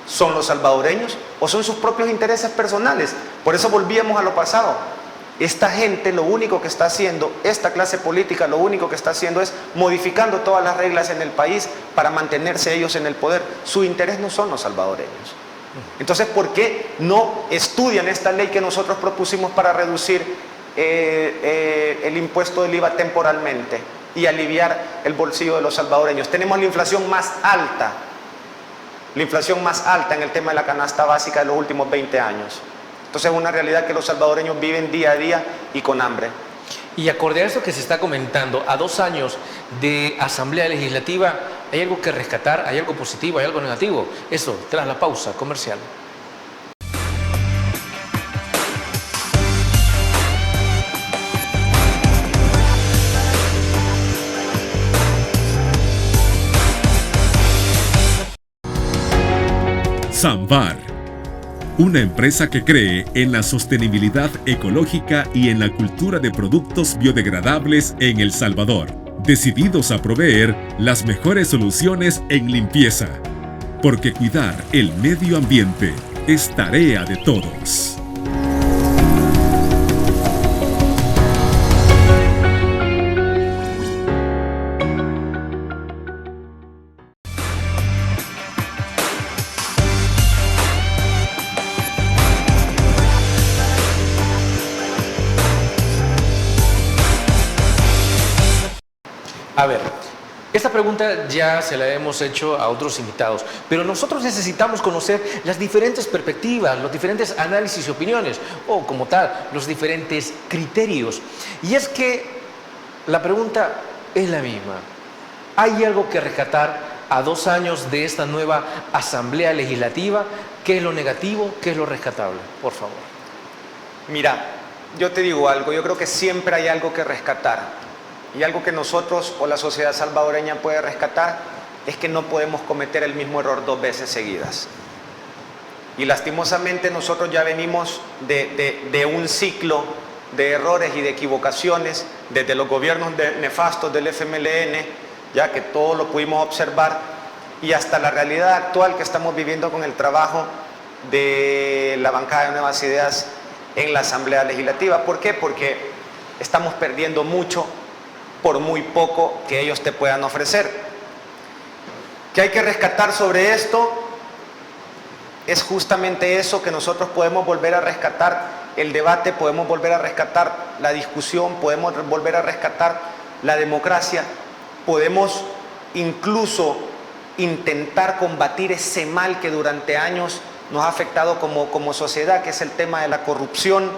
¿Son los salvadoreños? ¿O son sus propios intereses personales? Por eso volvíamos a lo pasado. Esta gente lo único que está haciendo, esta clase política lo único que está haciendo es modificando todas las reglas en el país para mantenerse ellos en el poder. Su interés no son los salvadoreños. Entonces, ¿por qué no estudian esta ley que nosotros propusimos para reducir el impuesto del IVA temporalmente y aliviar el bolsillo de los salvadoreños? Tenemos la inflación más alta en el tema de la canasta básica de los últimos 20 años. Entonces es una realidad que los salvadoreños viven día a día y con hambre. Y acorde a eso que se está comentando, a 2 años de Asamblea Legislativa, ¿hay algo que rescatar? ¿Hay algo positivo? ¿Hay algo negativo? Eso, tras la pausa comercial. Sambar, una empresa que cree en la sostenibilidad ecológica y en la cultura de productos biodegradables en El Salvador, decididos a proveer las mejores soluciones en limpieza, porque cuidar el medio ambiente es tarea de todos. A ver, Esta pregunta ya se la hemos hecho a otros invitados, pero nosotros necesitamos conocer las diferentes perspectivas, los diferentes análisis y opiniones, o como tal, los diferentes criterios. Y es que la pregunta es la misma. ¿Hay algo que rescatar a 2 años de esta nueva Asamblea Legislativa? ¿Qué es lo negativo? ¿Qué es lo rescatable? Por favor. Mira, yo te digo algo, yo creo que siempre hay algo que rescatar. Y algo que nosotros o la sociedad salvadoreña puede rescatar es que no podemos cometer el mismo error 2 veces seguidas. Y lastimosamente nosotros ya venimos de un ciclo de errores y de equivocaciones desde los gobiernos nefastos del FMLN, ya que todo lo pudimos observar, y hasta la realidad actual que estamos viviendo con el trabajo de la bancada de Nuevas Ideas en la Asamblea Legislativa. ¿Por qué? Porque estamos perdiendo mucho por muy poco que ellos te puedan ofrecer. ¿Qué hay que rescatar sobre esto? Es justamente eso, que nosotros podemos volver a rescatar el debate, podemos volver a rescatar la discusión, podemos volver a rescatar la democracia, podemos incluso intentar combatir ese mal que durante años nos ha afectado como sociedad, que es el tema de la corrupción,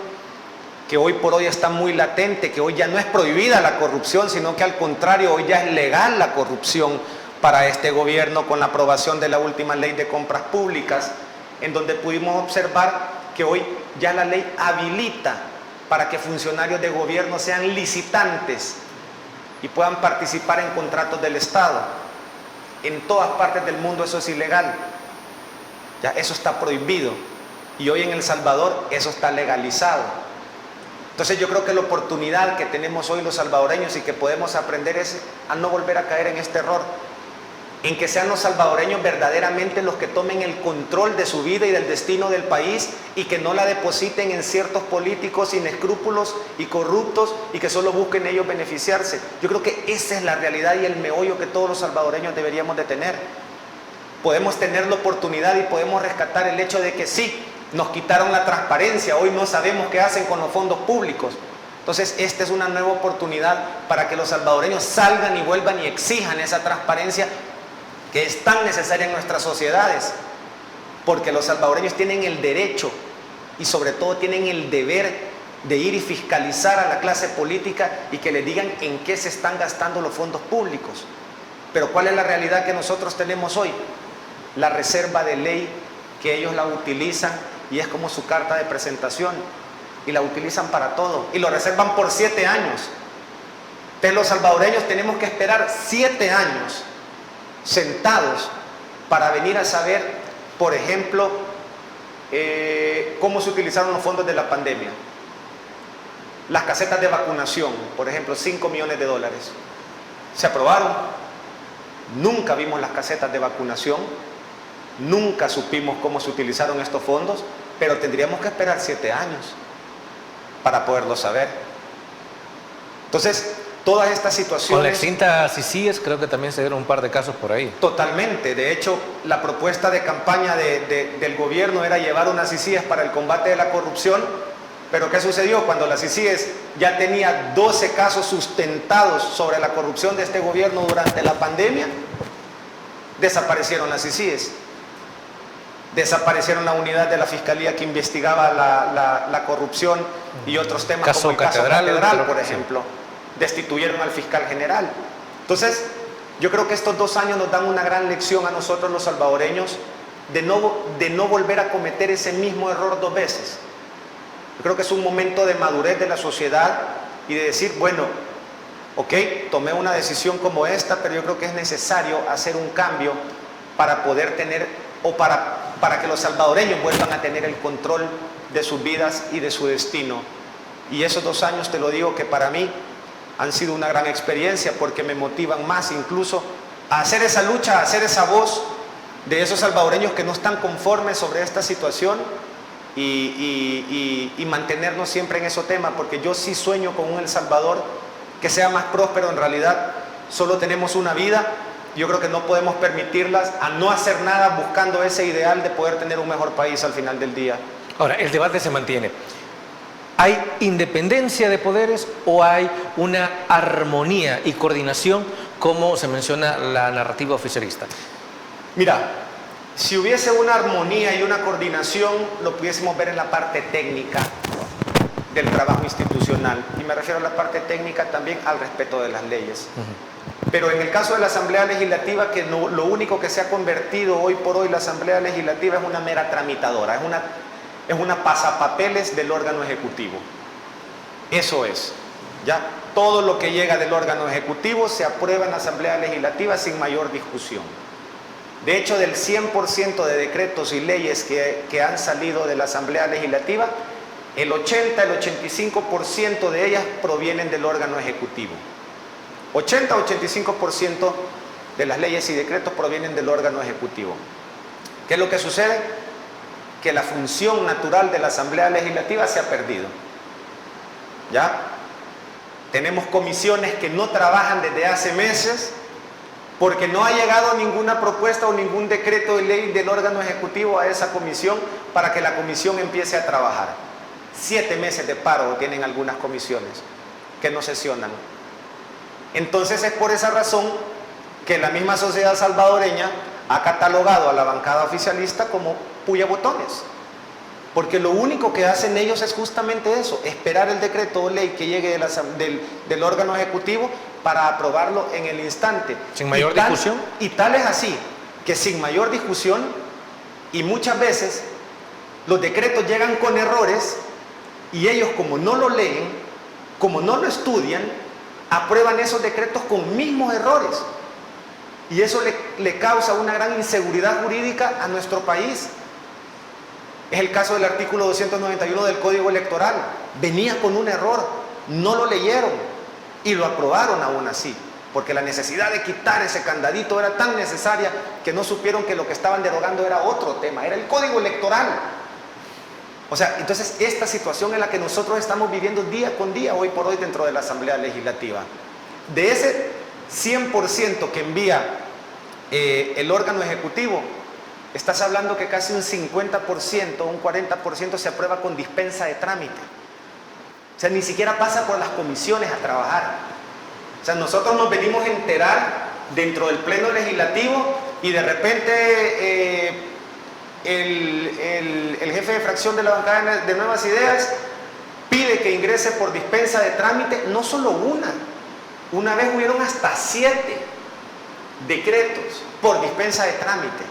que hoy por hoy está muy latente, que hoy ya no es prohibida la corrupción, sino que al contrario, hoy ya es legal la corrupción para este gobierno con la aprobación de la última ley de compras públicas, en donde pudimos observar que hoy ya la ley habilita para que funcionarios de gobierno sean licitantes y puedan participar en contratos del Estado. En todas partes del mundo eso es ilegal, ya eso está prohibido, y hoy en El Salvador eso está legalizado. Entonces yo creo que la oportunidad que tenemos hoy los salvadoreños y que podemos aprender es a no volver a caer en este error, en que sean los salvadoreños verdaderamente los que tomen el control de su vida y del destino del país, y que no la depositen en ciertos políticos sin escrúpulos y corruptos y que solo busquen ellos beneficiarse. Yo creo que esa es la realidad y el meollo que todos los salvadoreños deberíamos de tener. Podemos tener la oportunidad y podemos rescatar el hecho de que sí, nos quitaron la transparencia, hoy no sabemos qué hacen con los fondos públicos. Entonces esta es una nueva oportunidad para que los salvadoreños salgan y vuelvan y exijan esa transparencia que es tan necesaria en nuestras sociedades, porque los salvadoreños tienen el derecho y sobre todo tienen el deber de ir y fiscalizar a la clase política y que le digan en qué se están gastando los fondos públicos. Pero ¿cuál es la realidad que nosotros tenemos hoy? La reserva de ley, que ellos la utilizan y es como su carta de presentación, y la utilizan para todo, y lo reservan por 7 años. Entonces los salvadoreños tenemos que esperar 7 años sentados para venir a saber, por ejemplo, cómo se utilizaron los fondos de la pandemia. Las casetas de vacunación, por ejemplo, $5 millones. Se aprobaron, nunca vimos las casetas de vacunación, nunca supimos cómo se utilizaron estos fondos, pero tendríamos que esperar 7 años para poderlo saber. Entonces, todas estas situaciones... Con la extinta CICIES creo que también se dieron un par de casos por ahí. Totalmente. De hecho, la propuesta de campaña del gobierno era llevar una CICIES para el combate de la corrupción, pero ¿qué sucedió? Cuando la CICIES ya tenía 12 casos sustentados sobre la corrupción de este gobierno durante la pandemia, desaparecieron las CICIES. Desaparecieron la unidad de la Fiscalía que investigaba la corrupción y otros temas, caso como el caso Catedral, por ejemplo. Destituyeron al fiscal general. Entonces, yo creo que estos 2 años nos dan una gran lección a nosotros los salvadoreños de no volver a cometer ese mismo error 2 veces. Yo creo que es un momento de madurez de la sociedad y de decir, bueno, ok, tomé una decisión como esta, pero yo creo que es necesario hacer un cambio para poder tener, o para que los salvadoreños vuelvan a tener el control de sus vidas y de su destino. Y esos 2 años, te lo digo, que para mí han sido una gran experiencia, porque me motivan más incluso a hacer esa lucha, a hacer esa voz de esos salvadoreños que no están conformes sobre esta situación y mantenernos siempre en ese tema, porque yo sí sueño con un El Salvador que sea más próspero. En realidad solo tenemos una vida, yo creo que no podemos permitirlas a no hacer nada buscando ese ideal de poder tener un mejor país al final del día. Ahora, el debate se mantiene. ¿Hay independencia de poderes o hay una armonía y coordinación como se menciona la narrativa oficialista? Mira, si hubiese una armonía y una coordinación, lo pudiésemos ver en la parte técnica del trabajo institucional. Y me refiero a la parte técnica también al respeto de las leyes. Pero en el caso de la Asamblea Legislativa, que lo único que se ha convertido hoy por hoy la Asamblea Legislativa es una mera tramitadora, es una pasapapeles del órgano ejecutivo. Eso es. Ya todo lo que llega del órgano ejecutivo se aprueba en la Asamblea Legislativa sin mayor discusión. De hecho, del 100% de decretos y leyes que han salido de la Asamblea Legislativa, el 80, el 85% de ellas provienen del órgano ejecutivo. 80-85% de las leyes y decretos provienen del órgano ejecutivo. ¿Qué es lo que sucede? Que la función natural de la Asamblea Legislativa se ha perdido. ¿Ya? Tenemos comisiones que no trabajan desde hace meses porque no ha llegado ninguna propuesta o ningún decreto de ley del órgano ejecutivo a esa comisión para que la comisión empiece a trabajar. 7 meses de paro tienen algunas comisiones que no sesionan. Entonces es por esa razón que la misma sociedad salvadoreña ha catalogado a la bancada oficialista como puya botones, porque lo único que hacen ellos es justamente eso, esperar el decreto o ley que llegue del órgano ejecutivo para aprobarlo en el instante. Sin mayor discusión. Y tal es así, que sin mayor discusión, y muchas veces los decretos llegan con errores y ellos, como no lo leen, como no lo estudian, aprueban esos decretos con mismos errores. Y eso le causa una gran inseguridad jurídica a nuestro país. Es el caso del artículo 291 del Código Electoral. Venía con un error, no lo leyeron y lo aprobaron aún así, porque la necesidad de quitar ese candadito era tan necesaria que no supieron que lo que estaban derogando era otro tema, era el Código Electoral. O sea, entonces esta situación es la que nosotros estamos viviendo día con día, hoy por hoy, dentro de la Asamblea Legislativa. De ese 100% que envía el órgano ejecutivo, estás hablando que casi un 50%, un 40% se aprueba con dispensa de trámite. O sea, ni siquiera pasa por las comisiones a trabajar. O sea, nosotros nos venimos a enterar dentro del Pleno Legislativo y de repente el jefe de fracción de la bancada de Nuevas Ideas pide que ingrese por dispensa de trámite, no solo una vez hubieron hasta 7 decretos por dispensa de trámite.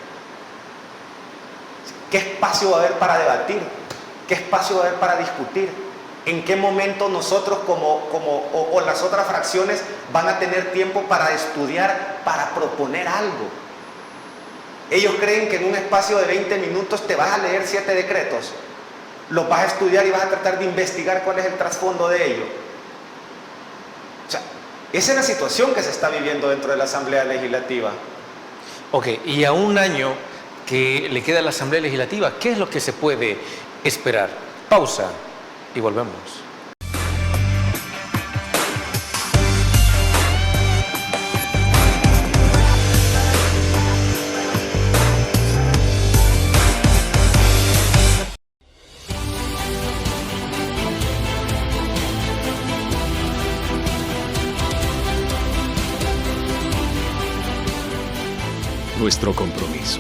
¿Qué espacio va a haber para debatir? ¿Qué espacio va a haber para discutir? ¿En qué momento nosotros o las otras fracciones van a tener tiempo para estudiar, para proponer algo? Ellos creen que en un espacio de 20 minutos te vas a leer 7 decretos, los vas a estudiar y vas a tratar de investigar cuál es el trasfondo de ello. O sea, esa es la situación que se está viviendo dentro de la Asamblea Legislativa. Ok, y a un año que le queda a la Asamblea Legislativa, ¿qué es lo que se puede esperar? Pausa y volvemos. Nuestro compromiso,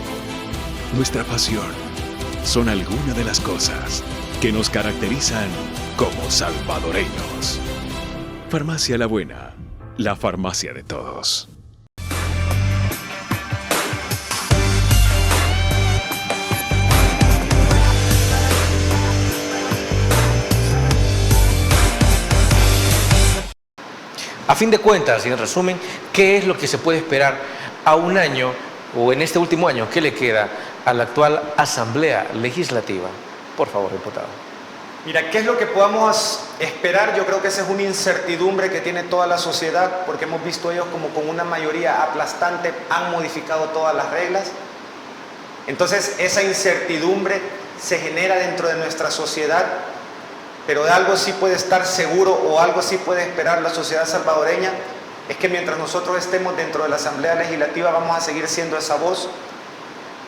nuestra pasión, son algunas de las cosas que nos caracterizan como salvadoreños. Farmacia La Buena, la farmacia de todos. A fin de cuentas, y en resumen, ¿qué es lo que se puede esperar a un año o en este último año que le queda a la actual Asamblea Legislativa? Por favor, diputado. Mira, ¿qué es lo que podamos esperar? Yo creo que esa es una incertidumbre que tiene toda la sociedad, porque hemos visto ellos como con una mayoría aplastante han modificado todas las reglas. Entonces esa incertidumbre se genera dentro de nuestra sociedad, pero de algo sí puede estar seguro o algo sí puede esperar la sociedad salvadoreña, es que mientras nosotros estemos dentro de la Asamblea Legislativa vamos a seguir siendo esa voz,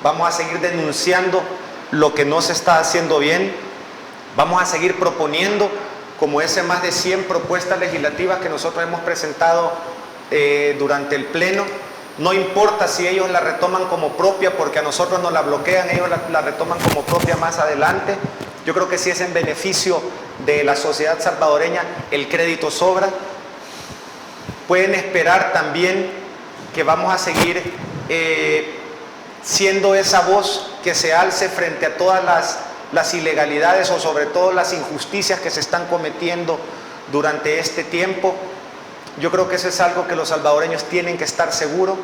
vamos a seguir denunciando lo que no se está haciendo bien, vamos a seguir proponiendo como ese más de 100 propuestas legislativas que nosotros hemos presentado durante el Pleno. No importa si ellos la retoman como propia, porque a nosotros nos la bloquean, ellos la retoman como propia más adelante. Yo creo que si es en beneficio de la sociedad salvadoreña, el crédito sobra. Pueden esperar también que vamos a seguir siendo esa voz que se alce frente a todas las ilegalidades o sobre todo las injusticias que se están cometiendo durante este tiempo. Yo creo que eso es algo que los salvadoreños tienen que estar seguros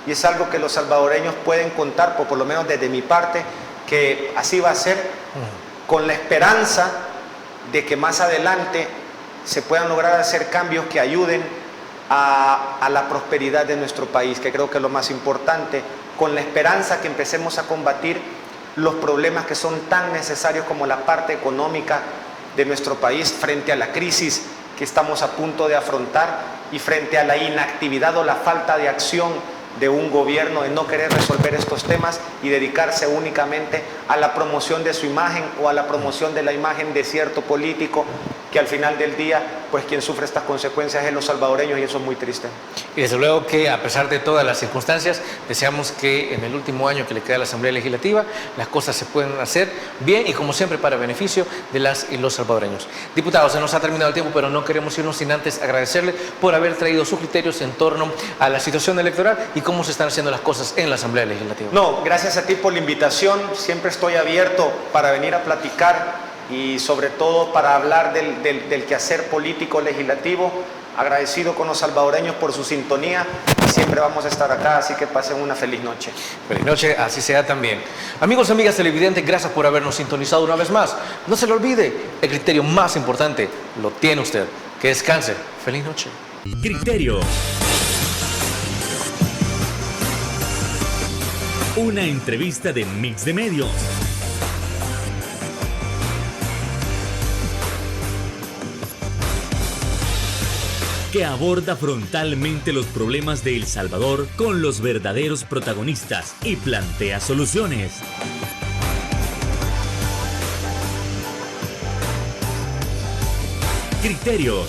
y es algo que los salvadoreños pueden contar, por lo menos desde mi parte, que así va a ser, con la esperanza de que más adelante se puedan lograr hacer cambios que ayuden a la prosperidad de nuestro país, que creo que es lo más importante, con la esperanza que empecemos a combatir los problemas que son tan necesarios como la parte económica de nuestro país frente a la crisis que estamos a punto de afrontar y frente a la inactividad o la falta de acción de un gobierno de no querer resolver estos temas y dedicarse únicamente a la promoción de su imagen o a la promoción de la imagen de cierto político, que al final del día, pues quien sufre estas consecuencias es los salvadoreños, y eso es muy triste. Y desde luego que a pesar de todas las circunstancias, deseamos que en el último año que le queda a la Asamblea Legislativa, las cosas se puedan hacer bien y como siempre para beneficio de las y los salvadoreños. Diputados, se nos ha terminado el tiempo, pero no queremos irnos sin antes agradecerle por haber traído sus criterios en torno a la situación electoral y cómo se están haciendo las cosas en la Asamblea Legislativa. No, gracias a ti por la invitación, siempre estoy abierto para venir a platicar y sobre todo para hablar del quehacer político legislativo. Agradecido con los salvadoreños por su sintonía y siempre vamos a estar acá, así que pasen una feliz noche. Feliz noche, así sea también. Amigos, amigas televidentes, gracias por habernos sintonizado una vez más. No se lo olvide, el criterio más importante lo tiene usted. Que descanse. Feliz noche. Criterio. Una entrevista de Mix de Medios. Que aborda frontalmente los problemas de El Salvador con los verdaderos protagonistas y plantea soluciones. Criterios.